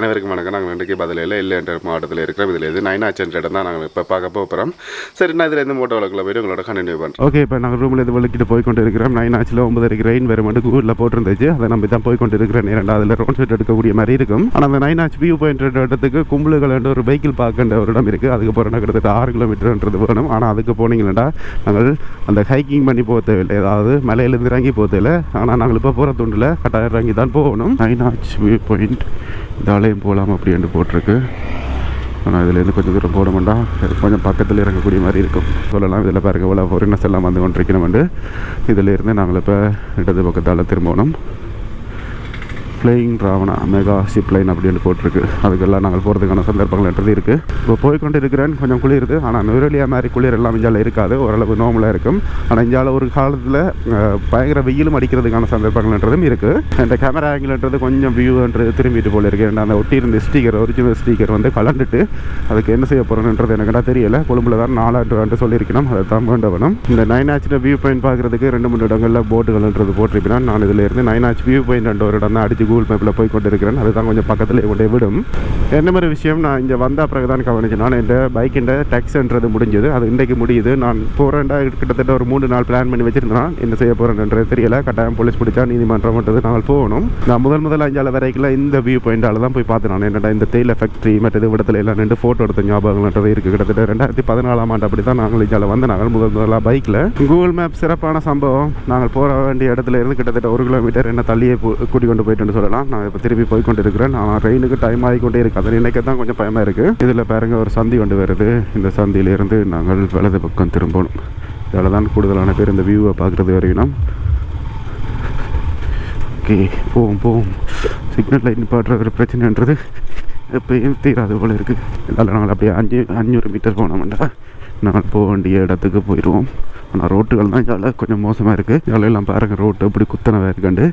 அனைவருக்கும் வணக்கம். நாங்கள் இன்றைக்கி பதிலையில் என்ற மாவட்டத்தில் இருக்கிறோம். இதில் இது 9 என்ற இடம் தான் நாங்கள் இப்போ பார்க்க போகிறோம். சரி, நான் இதில் இருந்து மோட்டோ வழக்கில் போய்ட்டு உங்களோட கண்டினியூ பண்ணுறேன். ஓகே, இப்போ நாங்கள் ரூமில் இது வலிக்கிட்டு போய்கொண்டு இருக்கிறோம். 9 9 ரெயின் வருமெண்டு கூகுளில் போட்டிருந்துச்சு. அதை நம்ம தான் போய்கொண்டு இருக்கிறேன். அதில் ரோட் சைட் எடுக்கக்கூடிய மாதிரி இருக்கும். ஆனால் அந்த 9 வியூ பாயிண்ட் இடத்துக்கு கும்பலுகள் என்ற ஒரு வெஹிக்கிள் பார்க்கின்ற ஒரு இடம் இருக்குது. அதுக்கு போகிறோன்னா கிட்டத்தட்ட 6 கிலோமீட்டர்ன்றது வேணும். ஆனால் அதுக்கு போனீங்கன்னா நாங்கள் அந்த ஹைக்கிங் பண்ணி போக தேவையில்லை, அதாவது மலையிலேருந்து இறங்கி போக தேவையில்லை. ஆனால் நாங்கள் இப்போ போகிற துண்டில் கட்டாயம் இறங்கி தான் போகணும். 9 வியூ பாயிண்ட் இதாலையும் போகலாம் அப்படின்னு போட்டிருக்கு. ஆனால் இதிலேருந்து கொஞ்சம் தூரம் போட மாட்டோம், கொஞ்சம் பக்கத்தில் இறங்கக்கூடிய மாதிரி இருக்கும் சொல்லலாம். இதில் பாருங்க இவ்வளோ ஃபாரினர்ஸ் எல்லாம் வந்து கொண்டிருக்கணும். இதிலேருந்து நாங்கள் இப்போ இடது பக்கத்தால் திரும்பணும். Flying Ravana mega zip line அப்படின்னு போட்டிருக்கு. அதுக்கெல்லாம் நாங்கள் போகிறதுக்கான சந்தர்ப்பங்கள்ன்றது இருக்குது. இப்போ போய்கொண்டு இருக்கிறேன். கொஞ்சம் குளிருது, ஆனால் நுரலியா மாதிரி குளிர் எல்லாம் இஞ்சால இருக்காது, ஓரளவு நார்மலாக இருக்கும். ஆனால் இஞ்சால ஒரு காலத்தில் பயங்கர வெயிலும் அடிக்கிறதுக்கான சந்தர்ப்பங்கள்ன்றதும் இருக்குது. இந்த கேமரா ஆங்கிள்ன்றது கொஞ்சம் வியூன்றது திரும்பிட்டு போல இருக்குது. அந்த ஒட்டி இருந்த ஸ்டீக்கர், ஒரிஜினல் ஸ்டீக்கர் வந்து கலந்துட்டு அதுக்கு என்ன செய்ய போகிறோன்றது எனக்கு தெரியலை. கொழும்புல தான் 4 சொல்லியிருக்கணும், அதை தான் வேண்டவனும். இந்த 9 வியூ பாயிண்ட் பார்க்குறதுக்கு 2-3 இடங்களில் போட்டுகள்ன்றது போட்டிருக்கிறேன். நான் இதில் இருந்து 9 வியூ பாயிண்ட் ஒரு இடம் தான் அடிச்சு கூகுள் மேப்பில் போய் கொண்டு இருக்கிறேன். அதுதான் கொஞ்சம் பக்கத்தில் கொண்டே விடும். என்ன மாதிரி விஷயம், நான் இங்கே வந்த பிறகு தான் கவனிச்சேன். நான் இந்த பைக்கின் டேக்ஸ்ன்றது முடிஞ்சது, அது இன்றைக்கு முடியுது. நான் போகிறேன்டா கிட்டத்தட்ட ஒரு 3 நாள் பிளான் பண்ணி வச்சுருந்தேன். என்ன செய்ய போகிறேன்றது தெரியல. கட்டாயம் போலீஸ் பிடிச்சா நீதிமன்றம்ன்றது நாங்கள் போகணும். நான் முதல் 5 வரைக்கும் இந்த வியூ பாயிண்டால் தான் போய் பார்த்தேன். நான் என்னடா இந்த தேயிலை ஃபேக்ட்ரி மற்றது இடத்துல எல்லாம் நின்று ஃபோட்டோ எடுத்த ஞாபகங்கள்ன்றது இருக்குது. கிட்டத்தட்ட 2014 ஆண்டு அப்படி தான் நாங்கள் இங்கே வந்து நாங்கள் முதலாக பைக்கில் கூகுள் மேப் சிறப்பான சம்பவம். நாங்கள் போக வேண்டிய இடத்துல இருந்து கிட்டத்தட்ட 1 கிலோமீட்டர் என்ன தள்ளியே கூட்டிக் கொண்டு போயிட்டு சொல்லலாம். நான் இப்போ திருப்பி போய்கொண்டு இருக்கிறேன். ஆனால் ட்ரெயினுக்கு டைம் ஆகிக்கொண்டே இருக்குது. அதை நினைக்க தான் கொஞ்சம் பயமாக இருக்குது. இதில் பாருங்க ஒரு சந்தி கொண்டு வருது. இந்த சந்தியிலிருந்து நாங்கள் வலது பக்கம் திரும்பணும். இதில் தான் கூடுதலான பேர் இந்த வியூவை பார்க்குறது வரையும். ஓகே, போவோம். சிக்னல் லைன் பாடுற ஒரு பிரச்சனைன்றது எப்பயும் தீராது போல் இருக்குது. இதால் நாங்கள் அப்படியே 500 மீட்டர் போனோம்டா நாங்கள் போக வேண்டிய இடத்துக்கு போயிடுவோம். ஆனால் ரோட்டுகள் தான் இதில் கொஞ்சம் மோசமாக இருக்குது. இதிலெல்லாம் பாருங்கள் ரோட்டு அப்படி குத்தனவாக இருக்காண்டு.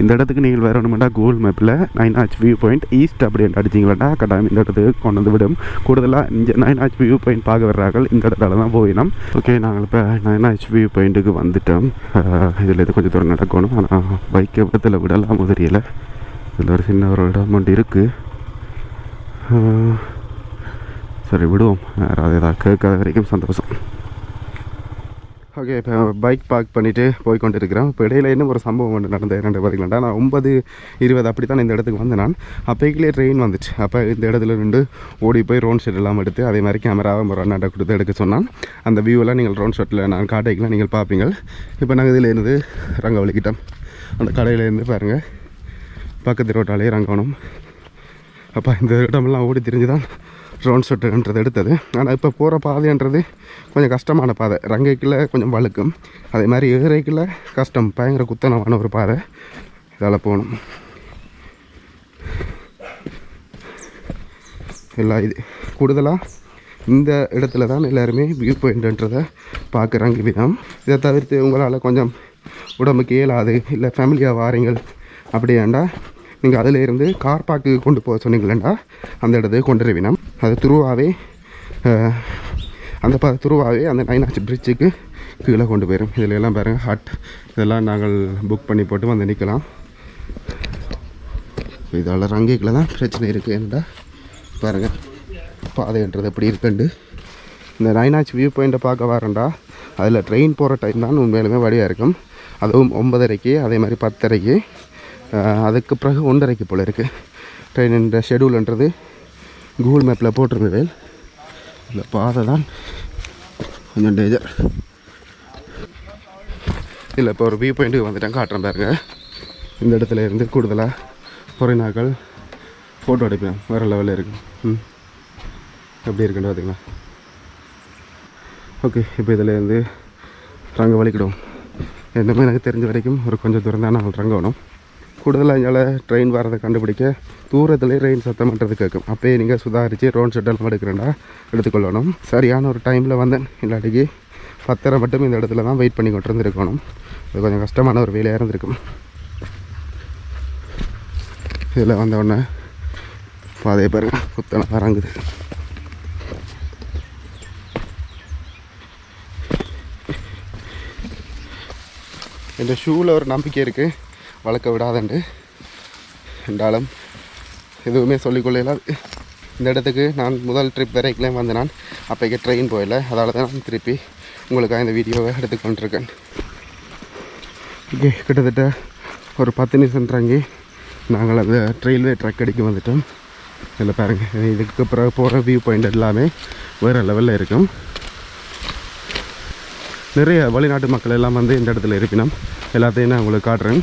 இந்த இடத்துக்கு நீங்கள் வரணுமெண்டா கூகுள் மேப்பில் 9 வியூ பாயிண்ட் ஈஸ்ட் அப்படின்னு அடிச்சிங்களா கட்டாயம் இந்த இடத்துக்கு கொண்டு வந்து விடும். கூடுதலாக இந்த 9 வியூ பாயிண்ட் பார்க்க வர்றார்கள் இந்த இடத்துல தான் போயிடும். ஓகே, நாங்கள் இப்போ 9 வியூ பாயிண்ட்டுக்கு வந்துட்டோம். இதில் இது கொஞ்சம் தூரம் நடக்கணும். ஆனால் பைக்கை இடத்துல விடலாம் தெரியலை. இதில் ஒரு சின்ன ஒரு இடம் மட்டும் இருக்குது. சரி, விடுவோம். யாராவது ஏதாவது கேட்காத வரைக்கும் சந்தோஷம். ஓகே, இப்போ பைக் பார்க் பண்ணிவிட்டு போய்கொண்டு இருக்கிறேன். இப்போ இடையில இன்னும் ஒரு சம்பவம் ஒன்று நடந்த 2 பார்த்தீங்களா. நான் 9:20 அப்படி தான் இந்த இடத்துக்கு வந்து நான் அப்போக்கிலே ட்ரெயின் வந்துச்சு. அப்போ இந்த இடத்துல நின்று ஓடி போய் ரோன் ஷாட் எல்லாம் எடுத்து அதே மாதிரி கேமராவை ஒரு அண்ணாட்ட கொடுத்து எடுக்க சொன்னான். அந்த வியூவெல்லாம் நீங்கள் ரோன் ஷாட்டில் நான் காட்டைக்கெலாம் நீங்கள் பார்ப்பீங்க. இப்போ நாங்கள் இதிலேருந்து ரங்க வலிக்கிட்டோம். அந்த கடையிலேருந்து பாருங்கள் பக்கத்து ரோட்டாலே இறங்கணும். அப்போ இந்த இடமெல்லாம் ஓடி திரிஞ்சு தான் ரோன் ஷாட்டுன்றது எடுத்தது. ஆனால் இப்போ போகிற பாதைன்றது கொஞ்சம் கஷ்டமான பாதை. ரங்கைக்குள்ள கொஞ்சம் வழுக்கும், அதே மாதிரி ஏறைக்குள்ள கஷ்டம், பயங்கர குத்தனமான ஒரு பாதை. இதால் போகணும். எல்லாம் இது கூடுதலாக இந்த இடத்துல தான் எல்லாருமே வியூ பாயிண்ட்ன்றதை பார்க்குறாங்க விதம். இதை தவிர்த்து உங்களால் கொஞ்சம் உடம்புக்கு இயலாது, இல்லை ஃபேமிலியாக வாரீங்கள் அப்படியாண்டா நீங்கள் அதில் இருந்து கார் பார்க்கு கொண்டு போக சொன்னீங்களேண்டா அந்த இடத்துக்கு கொண்டு வருவினோம். அது துருவாகவே அந்த துருவாகவே அந்த 9 பிரிட்ஜுக்கு கீழே கொண்டு போயிடும். இதில் எல்லாம் பாருங்கள் ஹட் இதெல்லாம் நாங்கள் புக் பண்ணி போட்டு வந்து நிற்கலாம். இதால் ரங்கைக்குள்ள தான் பிரச்சனை இருக்குது. ஏன்டா பாருங்கள் பாதைன்றது எப்படி இருக்குண்டு. இந்த 9 வியூ பாயிண்ட்டை பார்க்க வரேன்டா அதில் ட்ரெயின் போகிற டைம் தான் உண்மையிலுமே வழியாக இருக்கும். அதுவும் 9:30, அதே மாதிரி 10:30, அதுக்கு பிறகு 1:30 போல் இருக்குது. ட்ரெயின் ஷெடியூல்ன்றது கூகுள் மேப்பில் போட்டிருந்தது. இந்த பாதை தான் கொஞ்சம் டேஞ்சர். இல்லை, இப்போ ஒரு வியூ பாயிண்ட்டுக்கு வந்துட்டேன், காட்டுறேன் பாருங்க. இந்த இடத்துல இருந்து கூடுதலாக ஃபாரினர்கள் ஃபோட்டோ எடுப்பேன். வேறு லெவலில் இருக்குது. எப்படி இருக்குன்னு பார்த்தீங்களா. ஓகே, இப்போ இதில் இருந்து ரங்க வலிக்கிடுவோம். என்னமே எனக்கு தெரிஞ்ச வரைக்கும் ஒரு கொஞ்சம் தூரம் தான் நாங்கள் ரங்கணும். கூடுதலாக இங்கே ட்ரெயின் வரதை கண்டுபிடிக்க தூரத்துலேயே ட்ரெயின் சத்தம் பண்ணுறது கேட்கும். அப்போயே நீங்கள் சுதாரித்து ரோன் ஷெட்டெல்லாம் எடுக்கிறேன்டா எடுத்துக்கொள்ளணும். சரியான ஒரு டைமில் வந்தேன். இல்லாட்டிக்கு 10:30 மட்டும் இந்த இடத்துல தான் வெயிட் பண்ணி கொண்டு இருந்துருக்கணும். அது கொஞ்சம் கஷ்டமான ஒரு வேலையாக இருந்திருக்கும். இதில் வந்தவுடனே பாதையை பாருங்கள் குத்தனை வரங்குது. இந்த ஷூவில் ஒரு நம்பிக்கை இருக்குது, வளர்க்க விடாதண்டு. என்றாலும் எதுவுமே சொல்லிக்கொள்ளலாம். இந்த இடத்துக்கு நான் முதல் ட்ரிப் வரைக்கும் வந்து நான் அப்போக்கே ட்ரெயின் போயிடல, அதால் தான் நான் திருப்பி உங்களுக்காக இந்த வீடியோவை எடுத்துக்கொண்டிருக்கேன். ஓகே, கிட்டத்தட்ட ஒரு 10 நிமிஷம் இறங்கி நாங்கள் அந்த ரயில்வே ட்ரக் அடிக்க வந்துட்டோம். இதில் பாருங்கள், இதுக்கு பிறகு போகிற வியூ பாயிண்ட் எல்லாமே வேறு லெவலில் இருக்கும். நிறைய வெளிநாட்டு மக்கள் எல்லாம் வந்து இந்த இடத்துல இருப்பினோம். எல்லாத்தையும் நான் உங்களுக்கு காட்டுறேன்.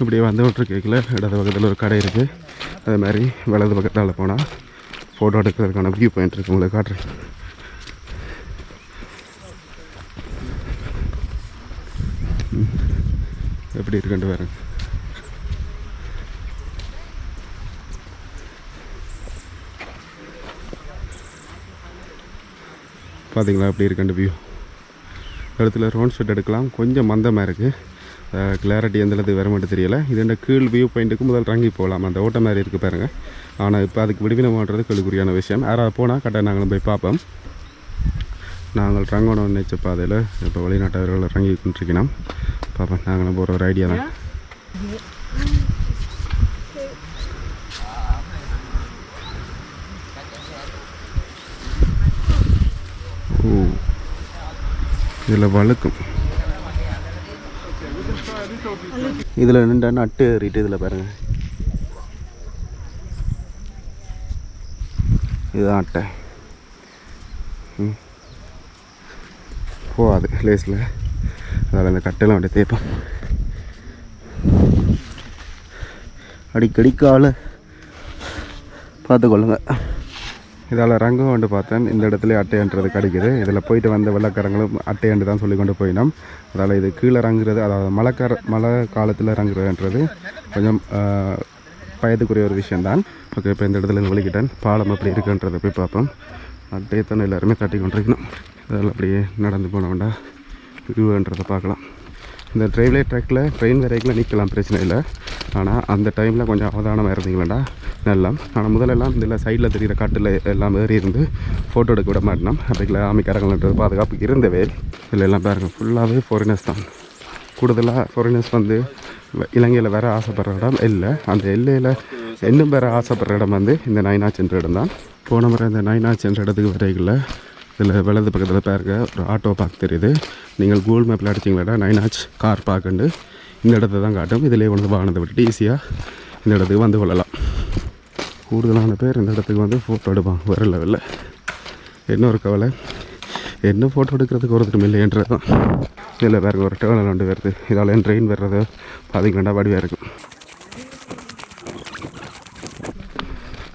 இப்படி வந்துகிட்டு கேட்கல, இடது பக்கத்தில் ஒரு கடை இருக்குது. அது மாதிரி வலது பக்கத்தால் போனால் ஃபோட்டோ எடுக்கிறதுக்கான வியூ பாயிண்ட் இருக்குது, உங்களுக்கு காட்டுறேன். எப்படி இருக்குன்ட்டு பாருங்க. பார்த்தீங்களா எப்படி இருக்குன்ட்டு வியூ. இடத்துல ரோன் ஷாட் எடுக்கலாம். கொஞ்சம் மந்தமாக இருக்குது, கிளாரிட்டி எந்தளவுக்கு வர மட்டும் தெரியலை. இது இந்த கீழ் வியூ பாயிண்ட்டுக்கு முதல் இறங்கி போகலாம், அந்த ஓட்ட மாதிரி இருக்குது பாருங்கள். ஆனால் இப்போ அதுக்கு விடுவினமான்றது கேள்விக்குறியான விஷயம். யாராவது போனால் கரெக்டாக நாங்களும் போய் பார்ப்போம். நாங்கள் ரங்கோணம் நினைச்ச பாதையில் இப்போ வெளிநாட்டவர்கள் இறங்கி கொண்டிருக்கணும். பார்ப்போம், நாங்களும் போகிற ஒரு ஐடியா தான். ஓ, இதில் வழுக்கும். இதில் நின்று நட்டு ஏறிட்டு இதில் பாருங்கள், இதுதான் அட்டை. போகாது லேஸில், அதில் அந்த கட்டெல்லாம் அப்படியே தேய்ப்போம். அடிக்கடி காலை பார்த்துக்கொள்ளுங்க. இதால் ரங்கம் கொண்டு பார்த்தேன், இந்த இடத்துல அட்டைன்றது கிடைக்குது. இதில் போயிட்டு வந்த வெள்ளக்காரங்களும் அட்டையன்று தான் சொல்லி கொண்டு போயினோம். அதால் இது கீழே இறங்குறது, அதாவது மழை காலத்தில் இறங்குறதுன்றது கொஞ்சம் பயத்துக்குரிய ஒரு விஷயந்தான். ஓகே, இப்போ இந்த இடத்துல வலிக்கிட்டேன். பாலம் எப்படி இருக்குன்றதை போய் பார்ப்போம். அட்டையை தானே எல்லாருமே தட்டி கொண்டிருக்கணும். அதில் அப்படியே நடந்து போனோம்டா வியூன்றதை பார்க்கலாம். இந்த ரயில்வே ட்ராக்கில் ட்ரெயின் வரைக்கும் நிற்கலாம், பிரச்சனை இல்லை. ஆனால் அந்த டைமில் கொஞ்சம் அவதானமாக இருந்தீங்களா நல்லா. ஆனால் முதலெல்லாம் இதில் சைடில் தெரிகிற காட்டில் எல்லாம் ஏறி இருந்து ஃபோட்டோ எடுக்க விட மாட்டோம். அப்படிங்களா ஆமிக்காரங்கள்ன்றது பாதுகாப்புக்கு இருந்தவே. இதில் எல்லாம் பாருங்கள், ஃபுல்லாகவே ஃபாரினர்ஸ் தான். கூடுதலாக ஃபாரினர்ஸ் வந்து இலங்கையில் வேறு ஆசைப்படுற இடம் இல்லை. அந்த எல்லையில் இன்னும் வேறு ஆசைப்படுற இடம் வந்து இந்த நைனாச் என்ற இடம் தான். போன முறை இந்த நைனாச் என்ற இடத்துக்கு வரையில் இதில் வலது பக்கத்தில் பாருங்க ஒரு ஆட்டோ பார்க் தெரியுது. நீங்கள் கூகுள் மேப்பில் அடிச்சிங்களா நைனாச் கார் பார்க்குண்டு இந்த இடத்த தான் காட்டும். இதிலே வந்து வாகனத்தை விட்டுட்டு ஈஸியாக இந்த இடத்துக்கு வந்து கொள்ளலாம். கூடுதலான பேர் இந்த இடத்துக்கு வந்து ஃபோட்டோ எடுப்பாங்க வேறு லெவலில். என்ன ஒரு கவலை, என்ன ஃபோட்டோ எடுக்கிறதுக்கு ஒருத்தரும் இல்லைன்றது தான். இதில் பாருங்க ஒரு டேர்னல் ஒன்று வருது. இதால் என் ட்ரெயின் வர்றது பார்த்தீங்கன்னா வடிவாக இருக்கும்.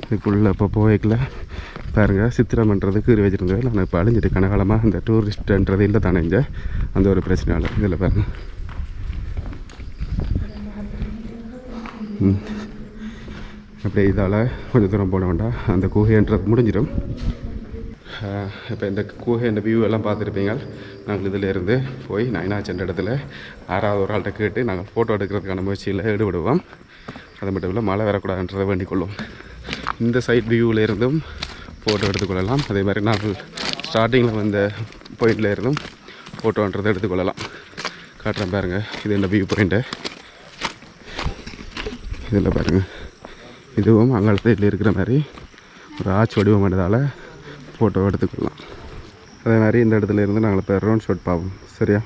இதுக்குள்ளே இப்போ போய்க்கல பாருங்கள், சித்திரம்ன்றது கீறி வச்சுருந்தது. நான் இப்போ அழிஞ்சிட்டு கனகாலமாக இந்த டூரிஸ்ட்ன்றது இல்லை தானே இங்கே, அந்த ஒரு பிரச்சனையால். இதில் பாருங்கள், அப்படியே இதால் கொஞ்சம் தூரம் போன வேண்டாம், அந்த குகைன்றது முடிஞ்சிடும். இப்போ இந்த குகை இந்த வியூ எல்லாம் பார்த்துருப்பீங்க. நாங்கள் இதில் இருந்து போய் நைனாச் என்ற இடத்துல யாராவது ஒரு ஆள்கிட்ட கேட்டு நாங்கள் ஃபோட்டோ எடுக்கிறதுக்கான முயற்சியில் ஈடுபடுவோம். அது மட்டும் இல்லை, மழை வரக்கூடாதுன்றதை வேண்டிக் கொள்வோம். இந்த சைட் வியூவில் இருந்தும் ஃபோட்டோ எடுத்துக்கொள்ளலாம். அதே மாதிரி நாங்கள் ஸ்டார்டிங்கில் வந்த பாயிண்டில் இருந்தும் ஃபோட்டோன்றதை எடுத்துக்கொள்ளலாம். காட்டுறேன் பாருங்கள், இது இந்த வியூ பாயிண்ட்டு. இதில் பாருங்கள், இதுவும் அங்காளத்தில் இருக்கிற மாதிரி ஒரு ஆட்சி வடிவம் பண்ணதால் ஃபோட்டோ எடுத்துக்கொள்ளலாம். அதே மாதிரி இந்த இடத்துல இருந்து நாங்கள் இப்போ ரோன் ஷாட் பார்ப்போம். சரியா?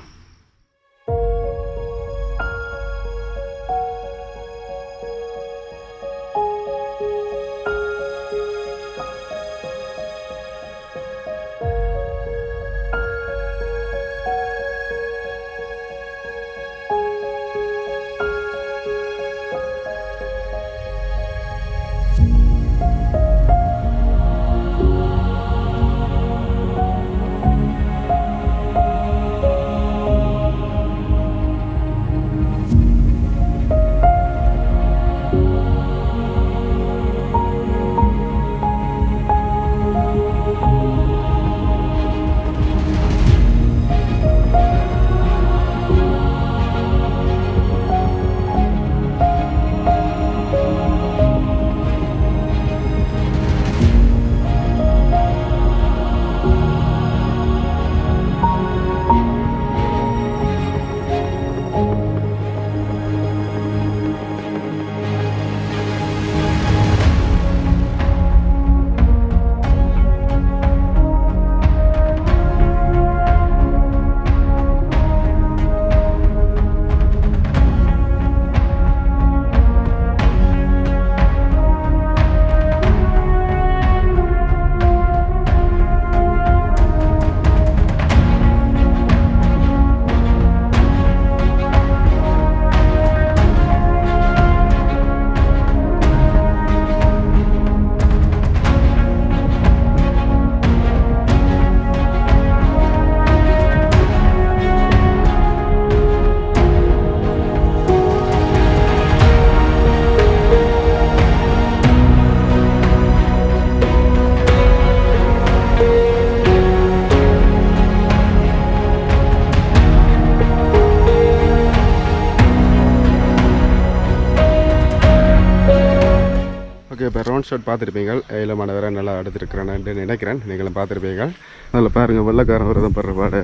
ட்ரோன் ஷாட் பார்த்துருப்பீங்க. ஏலமான வேற நல்லா எடுத்துருக்கிறேன்னு நினைக்கிறேன். நீங்களும் பார்த்துருப்பீங்க. அதில் பாருங்கள் வெள்ளைக்காரன் விரதம் படுற பாடு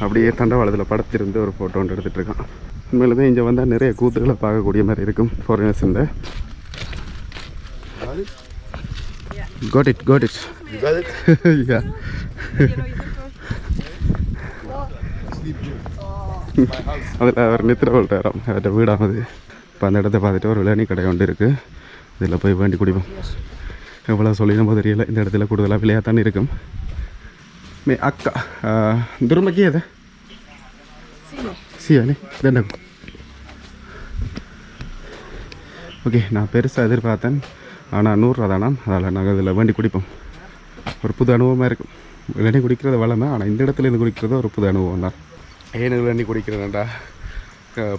அப்படியே தண்டவாளத்தில் படத்திருந்து ஒரு ஃபோட்டோ ஒன்று எடுத்துகிட்ருக்கான். உண்மையிலுமே இங்கே வந்தால் நிறைய கூத்துக்களை பார்க்கக்கூடிய மாதிரி இருக்கும் ஃபாரினர்ஸ். இந்த got it you got it yeah அதில் அவர் நித்திர விட்டாராம் அவர்கிட்ட வீடானது. இப்போ அந்த இடத்த பார்த்துட்டு ஒரு விளையாணி கடை ஒன்று இருக்குது. இதில் போய் வேண்டி குடிப்போம். எவ்வளோ சொல்லினமோ தெரியல. இந்த இடத்துல கூடுதலாக விலையாக தானே இருக்கும். மே அக்கா துருமக்கி அது சியானே தண்ட. ஓகே, நான் பெருசாக எதிர்பார்த்தேன். ஆனால் 100 ரூபா தானா. அதில் நாங்கள் இதில் வேண்டி குடிப்போம். ஒரு புது அனுபவமாக இருக்கும். விளையாடி குடிக்கிறது வளமை. ஆனால் இந்த இடத்துல இருந்து குடிக்கிறது ஒரு புது அனுபவம் தான். ஏன்னு விளையாடி குடிக்கிறேன்டா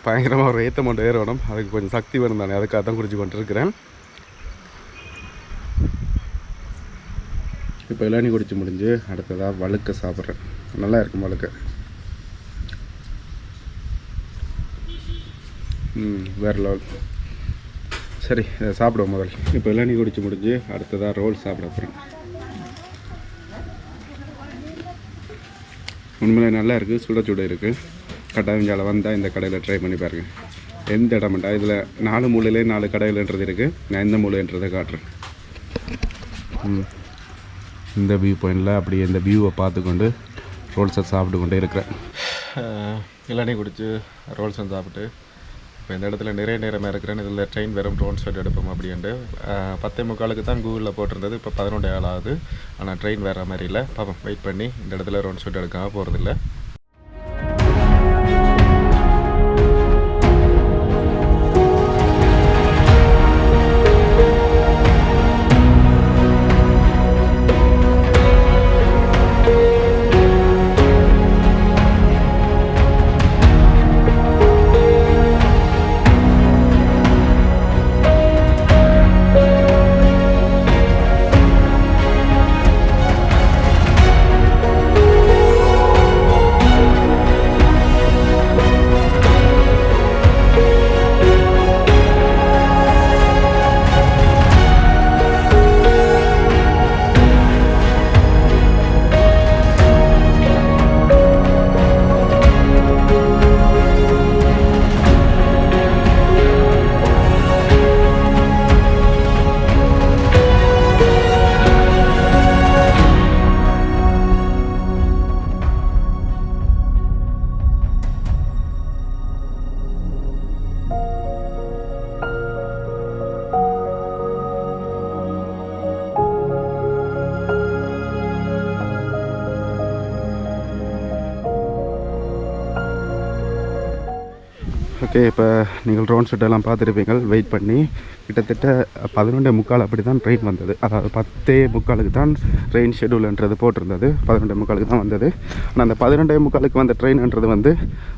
பயங்கரமாக ஒரு ஏற்ற மட்டும் ஏறணும். அதுக்கு கொஞ்சம் சக்தி வேணும் தானே. அதுக்காக தான் குடிச்சு கொண்டு இருக்கிறேன். இப்போ இளநீ குடிச்சு முடிஞ்சு அடுத்ததாக வழுக்க சாப்பிட்றேன். நல்லா இருக்கும் வழுக்க. வேறு லெவல். சரி, சாப்பிடுவோம் முதல். இப்போ இளநீ குடிச்சு முடிஞ்சு அடுத்ததாக ரோல் சாப்பிட போகிறேன். உண்மையிலே நல்லா இருக்குது. சுட சுட இருக்குது. கட்டாயஞ்சால வந்தால் இந்த கடையில் ட்ரை பண்ணி பாருங்கள். எந்த இடம்டா இதில் 4 மூலையிலே 4 கடைகள்ன்றது இருக்குது. நான் எந்த மூலைன்றதை காட்டுறேன். இந்த வியூ பாயிண்டில் அப்படியே இந்த வியூவை பார்த்துக்கொண்டு ரோல்ஸை சாப்பிட்டு கொண்டே இருக்கிறேன். இளநீ குடித்து ரோல்ஸை சாப்பிட்டு இப்போ இந்த இடத்துல நிறைய நேரமாக இருக்கிறேன். இதில் ட்ரெயின் வெறும் ட்ரோன் ஷாட் எடுப்போம் அப்படின்ட்டு 10:45 தான் கூகுளில் போட்டிருந்தது. இப்போ 11 ஆகுது. ஆனால் ட்ரெயின் வேறு மாதிரி இல்லை. பாப்போம், வெயிட் பண்ணி இந்த இடத்துல ட்ரோன் ஷாட் எடுக்காமல் போகிறதில்ல. ஓகே, இப்போ நீங்கள் ட்ரோன் ஷூட்டெல்லாம் பார்த்துருப்பீங்க. வெயிட் பண்ணி கிட்டத்தட்ட 11:45 அப்படி தான் ட்ரெயின் வந்தது. அதாவது 10:45 தான் ட்ரெயின் ஷெடியூல்ன்றது போட்டிருந்தது. 11:45 தான் வந்தது. ஆனால் அந்த 12:45 வந்த ட்ரெயின்ன்றது வந்து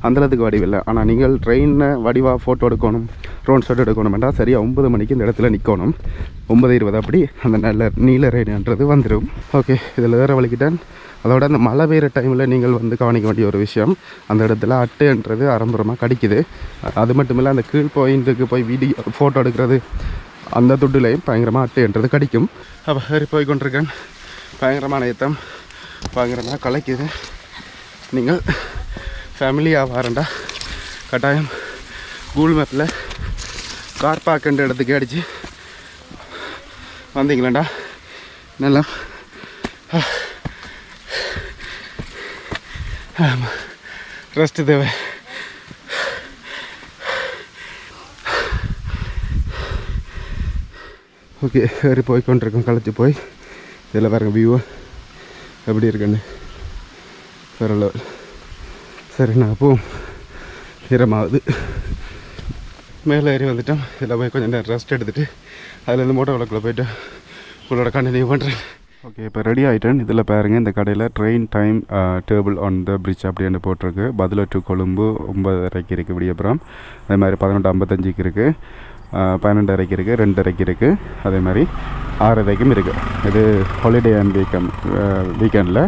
அந்தளவுக்கு வடிவில்லை. ஆனால் நீங்கள் ட்ரெயினை வடிவாக ஃபோட்டோ எடுக்கணும், ட்ரோன் ஷாட் எடுக்கணும்னா சரியாக 9 மணிக்கு இந்த இடத்துல நிற்கணும். 9:20 அப்படி அந்த நல்ல நீல ட்ரெயின்ன்றது வந்துடும். ஓகே, இதில் வேறு வலிக்கிட்டேன். அதோட அந்த மழை பெய்கிற டைமில் நீங்கள் வந்து கவனிக்க வேண்டிய ஒரு விஷயம், அந்த இடத்துல அட்டைன்றது ஆரம்பரமாக கடிக்குது. அது மட்டும் இல்லை, அந்த கீழ் பாயிண்ட்டுக்கு போய் வீடியோ ஃபோட்டோ எடுக்கிறது அந்த துட்டுலையும் பயங்கரமாக அட்டைன்றது கடிக்கும். அப்போ சரி போய் கொண்டிருக்கேன். பயங்கரமான ஏத்தம், பயங்கரமாக கலைக்குது. நீங்கள் ஃபேமிலியாக வரண்டா கட்டாயம் கூகுள் மேப்பில் கார் பார்க்குன்ற இடத்துக்கு அடித்து வந்தீங்களாண்டா நல்லா ரெஸ்ட் தேவை. ஓகே, சரி போய் கொண்டிருக்கோம். களைச்சி போய் இதில் பாருங்க வியூ எப்படி இருக்குன்னு வேறு லெவல். சரி, நான் அப்போவும் ஈரமாகுது. மேலே ஏறி வந்துட்டோம். இதில் போய் கொஞ்சம் நேரம் ரெஸ்ட் எடுத்துகிட்டு அதுலேருந்து மோட்டர் விளக்கில் போய்ட்டு உங்களோட கண்டினியூ பண்ணுறேன். ஓகே, இப்போ ரெடி ஆகிட்டேன். இதில் பாருங்கள், இந்த கடையில் train time table on the bridge அப்படின்னு போட்டிருக்கு. பதுளா டு கொழும்பு 9:30 இருக்குது விடியப்புறம். அதே மாதிரி 11:55 இருக்குது, 12:30 இருக்குது, 2:30 இருக்குது, அதே மாதிரி 6:30 இருக்குது. இது ஹாலிடே அண்ட் வீக்கெண்டில்.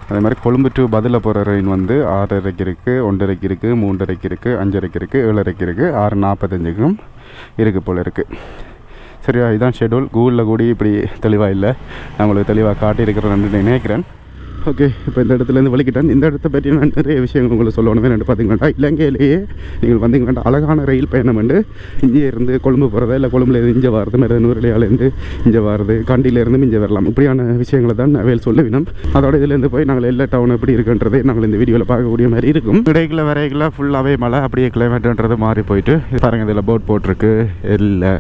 அதே மாதிரி கொழும்பு டு பதுளா போகிற ட்ரெயின் வந்து 6:30 இருக்குது, 1:30 இருக்குது, 3:30 இருக்குது, 5:30 இருக்குது, 7:30 இருக்குது, 6:45 இருக்குது போல் இருக்குது. சரியா இதுதான் ஷெட்யூல். கூகுளில் கூடி இப்படி தெளிவாக இல்லை, நான் உங்களுக்கு தெளிவாக காட்டியிருக்கிறேன்னு நினைக்கிறேன். ஓகே, இப்போ இந்த இடத்துலேருந்து வலிக்கிட்டேன். இந்த இடத்த பற்றி நான் நிறைய விஷயங்கள் உங்களுக்கு சொல்லணுமே ரெண்டு பார்த்தீங்கன்னா, இலங்கையிலேயே நீங்கள் வந்தீங்கன்னா அழகான ரயில் பயணம் வந்து இங்கே இருந்து கொழும்பு போகிறதா, இல்லை கொழும்புலேருந்து இங்கே வரது, நூறுலையாலேருந்து இங்கே வரது, கண்டியிலேருந்து இங்கே வரலாம். இப்படியான விஷயங்களை தான் வேல் சொல்லுவினோம். அதோட இதுலேருந்து போய் நாங்கள் எல்லா டவுன் எப்படி இருக்குன்றதை நாங்கள் இந்த வீடியோவில் பார்க்கக்கூடிய மாதிரி இருக்கும். இடைக்கில் வரைக்கில் ஃபுல்லாகவே மழை, அப்படியே கிளைமேட்டுன்றது மாறி போயிட்டு பாருங்கள். இதில் போட் போட்டிருக்கு, இல்லை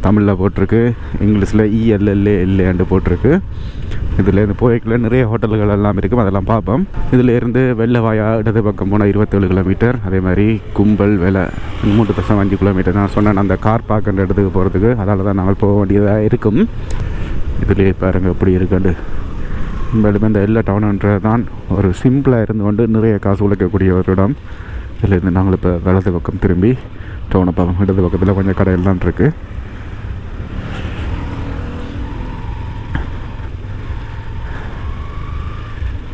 தமிழில் போட்டிருக்கு, இங்கிலீஷில் ELLALAன்னு போட்டிருக்கு. இதில் இந்த போய்க்குள்ள நிறைய ஹோட்டல்கள் எல்லாம் இருக்கும், அதெல்லாம் பார்ப்போம். இதிலேருந்து வெள்ளவாயா இடது பக்கம் போனால் 27 கிலோமீட்டர். அதே மாதிரி கும்பல் வேலை 3.5 கிலோமீட்டர். நான் சொன்னேன் அந்த கார் பார்க்கின்ற இடத்துக்கு போகிறதுக்கு, அதால் தான் நாங்கள் போக வேண்டியதாக இருக்கும். இதிலே பாருங்கள் எப்படி இருக்குண்டு. மேலும் இந்த எல்லா டவுனுன்றது தான் ஒரு சிம்பிளாக இருந்து கொண்டு நிறைய காசு உழைக்கக்கூடிய ஒரு இடம். இதிலேருந்து நாங்கள் இப்போ வலது பக்கம் திரும்பி டவுனை பார்ப்போம். இடது பக்கத்தில் கொஞ்சம் கடையில் தான் இருக்குது.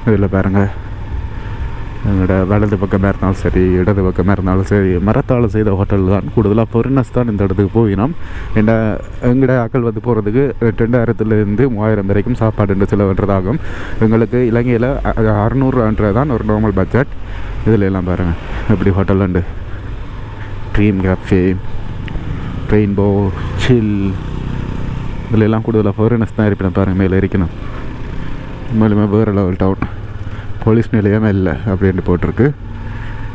இதில் பாருங்கள், எங்களோட வலது பக்கமாக இருந்தாலும் சரி, இடது பக்கமாக இருந்தாலும் சரி, மரத்தால் செய்த ஹோட்டல் தான். கூடுதலாக ஃபாரினர்ஸ் தான் இந்த இடத்துக்கு போயினோம். ஏன்னா எங்களோட ஆக்கள் வந்து போகிறதுக்கு 2000 3000 வரைக்கும் சாப்பாடு செலவுன்றதாகும். எங்களுக்கு இலங்கையில் 600 தான் ஒரு நார்மல் பட்ஜெட். இதில் எல்லாம் பாருங்கள் எப்படி ஹோட்டல் உண்டு. ட்ரீம் கேஃபே, ரெயின்போ, சில், இதில் எல்லாம் கூடுதலாக ஃபாரினர்ஸ் தான் இருப்பினோம். பாருங்கள் மேலே இருக்கணும். மேலுமே வேறு லெவல் டவுன், போலீஸ் நிலையமே இல்லை அப்படின்ட்டு போட்டிருக்கு.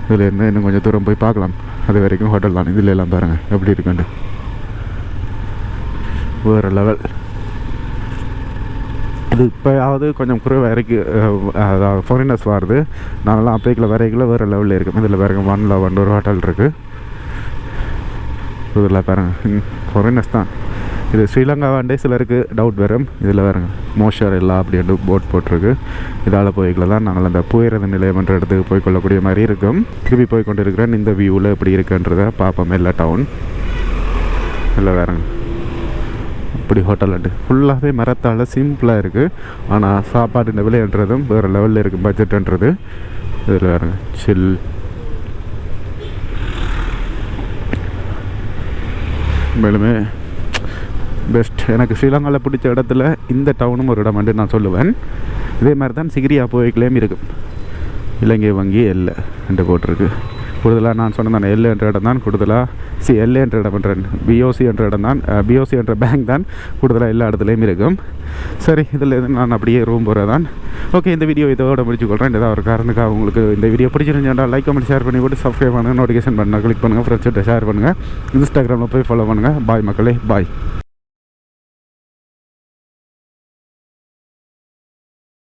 இதில் இருந்து இன்னும் கொஞ்சம் தூரம் போய் பார்க்கலாம். அது வரைக்கும் ஹோட்டல் தான். இதில் எல்லாம் பாருங்கள் எப்படி இருக்குண்டு, வேறு லெவல். இது இப்போயாவது கொஞ்சம் குறைவாக இருக்குது, ஃபாரினர்ஸ் வருது. நாங்களாம் அப்பைக்கில் வரைக்கில் வேறு லெவலில் இருக்கும். இதில் பாருங்கள் 111 ஒரு ஹோட்டல் இருக்குது. இதில் பாருங்கள் ஃபாரினர்ஸ் தான். இது ஸ்ரீலங்கா வாண்டே சிலருக்கு டவுட் வரும். இதில் பாருங்க மோஷர் எல்லாம் அப்படின்ட்டு போட் போட்டிருக்கு. இதால் போய்க்குள்ள தான் நாங்கள் அந்த போயிறது நிலையம் என்ற இடத்துக்கு போய் கொள்ளக்கூடிய மாதிரி இருக்கும். திரும்பி போய் கொண்டு இருக்கிறேன். இந்த வியூவில் எப்படி இருக்குன்றதை பார்ப்போம். எல்லா டவுன் இல்லை வேறுங்க இப்படி ஹோட்டல் உண்டு. ஃபுல்லாகவே மரத்தால் சிம்பிளாக இருக்குது. ஆனால் சாப்பாடு இந்த விலைன்றதும் வேறு லெவலில் இருக்குது. பட்ஜெட்டுன்றது இதில் வேறுங்க சில். மேலுமே பெஸ்ட். எனக்கு ஸ்ரீலங்காவில் பிடிச்ச இடத்துல இந்த டவுனும் ஒரு இடம் நான் சொல்லுவேன். இதே மாதிரி தான் சிகிரியா போய்க்குள்ளேயும் இருக்கும். இலங்கை வங்கி எல்லை என்று போட்டிருக்கு. கூடுதலாக நான் சொன்னேன் நான் எல்லை என்ற இடம் தான் கூடுதலாக எல்லை என்ற இடம் பண்ணுறேன். பிஓசி என்ற இடம் தான், பிஓசி என்ற பேங்க் தான் கூடுதலாக எல்லா இடத்துலையும் இருக்கும். சரி, இதில் நான் அப்படியே ரூம் போகிறது தான். ஓகே, இந்த வீடியோ இதோட முடிச்சுக்கொள்கிறேன். ஏதாவது ஒரு காரணத்துக்காக உங்களுக்கு இந்த வீடியோ பிடிச்சிருந்துச்சுன்னா லைக் கமெண்ட் ஷேர் பண்ணி போட்டு சப்ஸ்கிரைப் பண்ணுங்கள், நோட்டிஃபிகேஷன் பண்ண கிளிக் பண்ணுங்கள், ஃப்ரெண்ட்ஸ்கிட்ட ஷேர் பண்ணுங்கள், இன்ஸ்டாகிராமில் போய் ஃபாலோ பண்ணுங்கள். பாய் மக்களே, பாய்.